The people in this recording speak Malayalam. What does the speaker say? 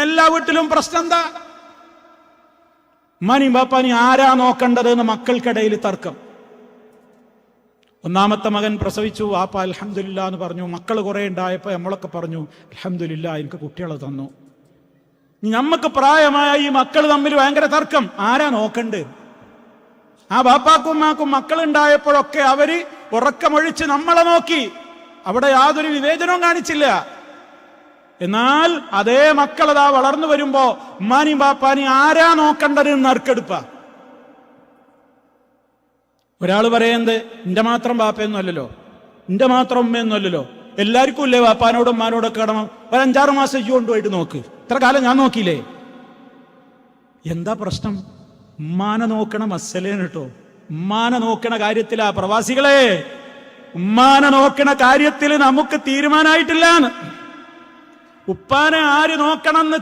ഇന്നെല്ലാ വീട്ടിലും പ്രശ്നം എന്താ? ഉമ്മാനെയും ബാപ്പാനെയും ആരാ നോക്കേണ്ടത് എന്ന് മക്കൾക്കിടയിൽ തർക്കം. ഒന്നാമത്തെ മകൻ പ്രസവിച്ചു, വാപ്പ അൽഹംദുലില്ലാ എന്ന് പറഞ്ഞു. മക്കൾ കുറെ ഉണ്ടായപ്പോൾ നമ്മളൊക്കെ പറഞ്ഞു അൽഹംദുലില്ലാ എനിക്ക് കുട്ടികളെ തന്നു. നമ്മക്ക് പ്രായമായ ഈ മക്കൾ തമ്മിൽ ഭയങ്കര തർക്കം, ആരാ നോക്കണ്ട്? ആ ബാപ്പാക്കും ഉമ്മാക്കും മക്കളുണ്ടായപ്പോഴൊക്കെ അവര് ഉറക്കമൊഴിച്ച് നമ്മളെ നോക്കി, അവിടെ യാതൊരു വിവേചനവും കാണിച്ചില്ല. എന്നാൽ അതേ മക്കളതാ വളർന്നു വരുമ്പോ ഉമ്മാനെയും ബാപ്പാനെയും ആരാ നോക്കേണ്ടത് എന്ന് നറുക്കെടുപ്പ. ഒരാൾ പറയുന്നത് എന്റെ മാത്രം ബാപ്പയൊന്നും അല്ലല്ലോ, എന്റെ മാത്രം ഉമ്മയൊന്നും അല്ലല്ലോ, എല്ലാവർക്കും ഇല്ലേ ബാപ്പാനോടും ഉമ്മാനോടൊക്കെ കടമ. ഒരു 5-6 മാസം ഇയ്യ് കൊണ്ടുപോയിട്ട് നോക്ക്, ഇത്ര കാലം ഞാൻ നോക്കിയില്ലേ? എന്താ പ്രശ്നം? ഉമ്മാനെ നോക്കണ മസലേന് കേട്ടോ. ഉമ്മാനെ നോക്കണ കാര്യത്തിലാ പ്രവാസികളെ, ഉമ്മാനെ നോക്കണ കാര്യത്തിൽ നമുക്ക് തീരുമാനമായിട്ടില്ല. ഉപ്പാനെ ആര് നോക്കണമെന്ന്